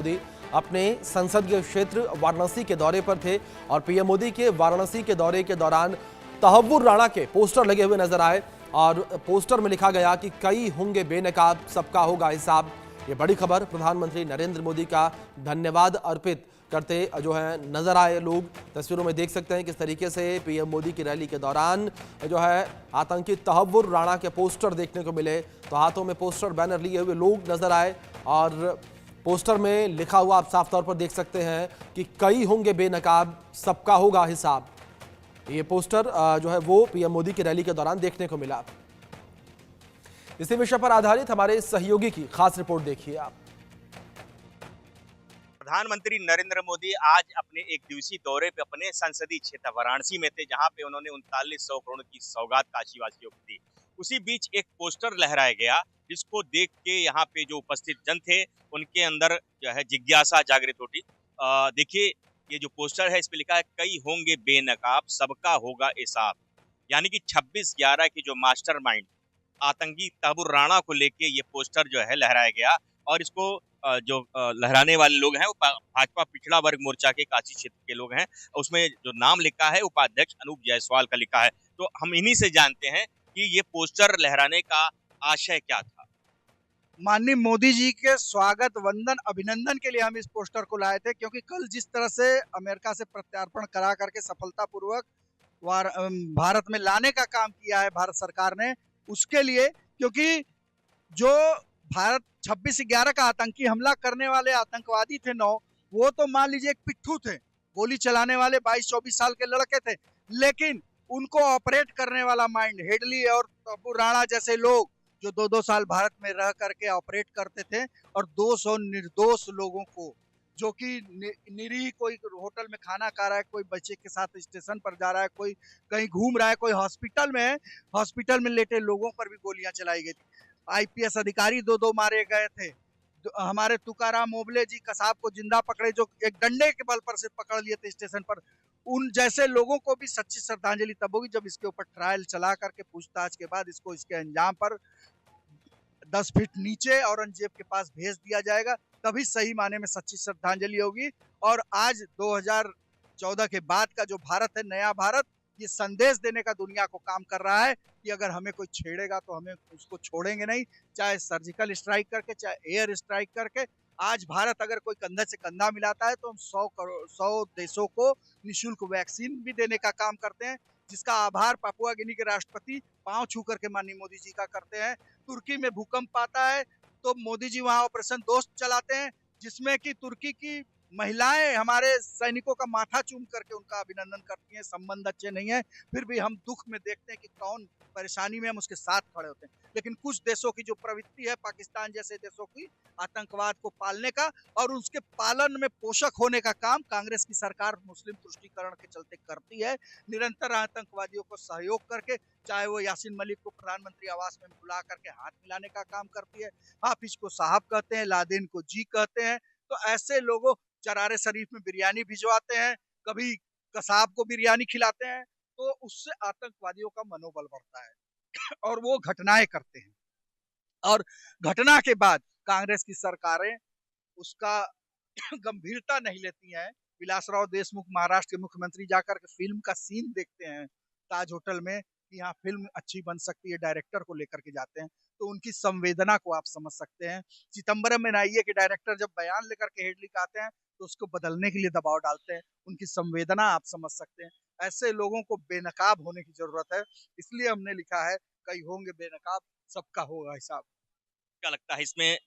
मोदी अपने संसदीय क्षेत्र वाराणसी के दौरे पर थे और पीएम मोदी के वाराणसी के दौरे के दौरान तहव्वुर राणा के पोस्टर लगे हुए नजर आए और पोस्टर में लिखा गया कि कई होंगे बेनकाब, सबका होगा हिसाब। ये बड़ी खबर, प्रधानमंत्री नरेंद्र मोदी का धन्यवाद अर्पित करते जो है नजर आए लोग। तस्वीरों में देख सकते हैं किस तरीके से पीएम मोदी की रैली के दौरान जो है आतंकी तहव्वुर राणा के पोस्टर देखने को मिले। तो हाथों में पोस्टर बैनर लिए हुए लोग नजर आए और पोस्टर में लिखा हुआ आप साफ तौर पर देख सकते हैं कि कई होंगे बेनकाब, सबका होगा हिसाब। ये पोस्टर जो है वो पीएम मोदी की रैली के दौरान देखने को मिला। इसी विषय पर आधारित हमारे सहयोगी की खास रिपोर्ट देखिए आप। प्रधानमंत्री नरेंद्र मोदी आज अपने एक दिवसीय दौरे पे अपने संसदीय क्षेत्र वाराणसी में थे, जहां पे उन्होंने 3900 करोड़ की सौगात काशीवासियों को दी। उसी बीच एक पोस्टर लहराया गया, जिसको देख के यहाँ पे जो उपस्थित जन थे उनके अंदर जो है जिज्ञासा जागृत होती। देखिए, ये जो पोस्टर है इस पे लिखा है कई होंगे बेनकाब, सबका होगा हिसाब। यानी कि 26/11 की जो मास्टरमाइंड आतंकी तहव्वुर राणा को लेके ये पोस्टर जो है लहराया गया और इसको जो लहराने वाले लोग हैं वो भाजपा पिछड़ा वर्ग मोर्चा के काशी क्षेत्र के लोग हैं। उसमें जो नाम लिखा है उपाध्यक्ष अनूप जायसवाल का लिखा है। तो हम इन्हीं से जानते हैं कि ये पोस्टर लहराने का आशय क्या था। माननीय मोदी जी के स्वागत वंदन अभिनंदन के लिए हम इस पोस्टर को लाए थे, क्योंकि कल जिस तरह से अमेरिका से प्रत्यार्पण करा करके सफलतापूर्वक भारत में लाने का काम किया है भारत सरकार ने, उसके लिए, क्योंकि जो भारत 26/11 का आतंकी हमला करने वाले आतंकवादी थे 9, वो तो मान लीजिए एक पिट्ठू थे, गोली चलाने वाले 22-24 साल के लड़के थे, लेकिन उनको ऑपरेट करने वाला माइंड हेडली और तब्बू राणा जैसे लोग जो 2-2 साल भारत में रह करके ऑपरेट करते थे और 200 निर्दोष लोगों को, जो कि निरीह, कोई होटल में खाना खा रहा है, कोई बच्चे के साथ स्टेशन पर जा रहा है, कोई कहीं घूम रहा है, कोई हॉस्पिटल में है, हॉस्पिटल में लेटे लोगों पर भी गोलियां चलाई गई थी। आईपीएस अधिकारी 2-2 मारे गए थे। हमारे तुकाराम ओबले जी कसाब को जिंदा पकड़े, जो एक डंडे के बल पर से पकड़ लिए थे स्टेशन पर। उन जैसे लोगों को भी सच्ची श्रद्धांजलि तब होगी जब इसके ऊपर ट्रायल चला करके पूछताछ के बाद इसको इसके अंजाम पर 10 फीट नीचे औरंगजेब के पास भेज दिया जाएगा, तभी सही माने में सच्ची श्रद्धांजलि होगी। और आज 2014 के बाद का जो भारत है, नया भारत, ये संदेश देने का दुनिया को काम कर रहा है कि अगर हमें कोई छेड़ेगा तो हमें उसको छोड़ेंगे नहीं, चाहे सर्जिकल स्ट्राइक करके, चाहे एयर स्ट्राइक करके। आज भारत अगर कोई कंधे से कंधा मिलाता है तो हम 100 देशों को निःशुल्क वैक्सीन भी देने का काम करते हैं, जिसका आभार पापुआ गिनी के राष्ट्रपति पांव छू करके माननीय मोदी जी का करते हैं। तुर्की में भूकंप आता है तो मोदी जी वहां ऑपरेशन दोस्त चलाते हैं, जिसमें कि तुर्की की महिलाएं हमारे सैनिकों का माथा चूम करके उनका अभिनंदन करती हैं। संबंध अच्छे नहीं है, फिर भी हम दुख में देखते हैं कि कौन परेशानी में हम उसके साथ खड़े होते हैं। लेकिन कुछ देशों की जो प्रवृत्ति है, पाकिस्तान जैसे देशों की, आतंकवाद को पालने का और उसके पालन में पोषक होने का काम कांग्रेस की सरकार मुस्लिम तुष्टीकरण के चलते करती है। निरंतर आतंकवादियों को सहयोग करके, चाहे वो यासीन मलिक को प्रधानमंत्री आवास में बुला करके हाथ मिलाने का काम करती है, हाफिज को साहब कहते हैं, लादेन को जी कहते हैं। तो ऐसे लोगों, चरारे शरीफ में बिरयानी भिजवाते हैं, कभी कसाब को बिरयानी खिलाते हैं, तो उससे आतंकवादियों का मनोबल बढ़ता है और वो घटनाएं करते हैं। और घटना के बाद कांग्रेस की सरकारें उसका गंभीरता नहीं लेती हैं। विलासराव देशमुख महाराष्ट्र के मुख्यमंत्री जाकर के फिल्म का सीन देखते हैं ताज होटल में कि यहाँ फिल्म अच्छी बन सकती है, डायरेक्टर को लेकर के जाते हैं, तो उनकी संवेदना को आप समझ सकते हैं। चिदम्बरम एनआईए के डायरेक्टर जब बयान लेकर के हेड लिख आते हैं तो उसको बदलने के लिए दबाव डालते हैं, उनकी संवेदना आप समझ सकते हैं। ऐसे लोगों को बेनकाब होने की जरूरत है, इसलिए हमने लिखा है कई होंगे बेनकाब, सबका होगा हिसाब। क्या लगता है इसमें,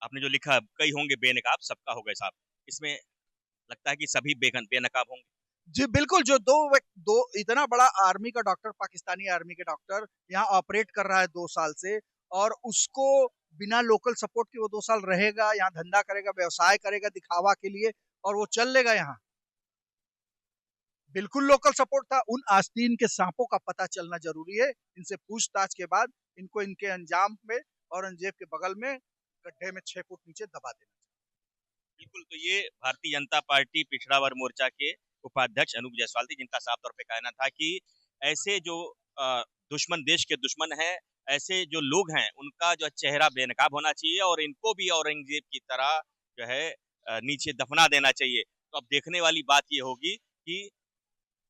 आपने जो लिखा कई होंगे बेनकाब, सबका होगा हिसाब, इसमें लगता है कि सभी बेनकाब होंगे? जी बिल्कुल, जो दो इतना बड़ा आर्मी का डॉक्टर, पाकिस्तानी आर्मी के डॉक्टर यहाँ ऑपरेट कर रहा है 2 साल से, और उसको बिना लोकल सपोर्ट के वो 2 साल रहेगा, यहाँ धंधा करेगा, व्यवसाय करेगा दिखावा के लिए, और वो चल लेगा यहाँ। बिल्कुल लोकल सपोर्ट था। उन आस्तीन के सांपों का पता चलना जरूरी है। इनसे पूछताछ के बाद इनको इनके अंजाम में औरंगजेब के बगल में गड्ढे में 6 फुट नीचे दबा देना। बिल्कुल, तो ये भारतीय जनता पार्टी पिछड़ा वर्ग मोर्चा के उपाध्यक्ष अनूप जायसवाल थे, जिनका साफ तौर पे कहना था कि ऐसे जो दुश्मन, देश के दुश्मन हैं, ऐसे जो लोग हैं, उनका जो चेहरा बेनकाब होना चाहिए और इनको भी औरंगजेब की तरह जो है नीचे दफना देना चाहिए। तो अब देखने वाली बात ये होगी कि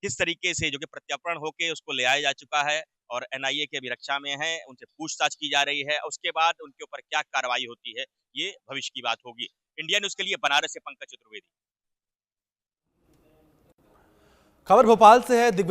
किस तरीके से जो कि प्रत्यार्पण होके उसको ले आया जा चुका है और एनआईए की अभी रक्षा में है, उनसे पूछताछ की जा रही है, उसके बाद उनके ऊपर क्या कार्रवाई होती है, ये भविष्य की बात होगी। इंडिया न्यूज़ के लिए बनारस से पंकज चतुर्वेदी। खबर भोपाल से है।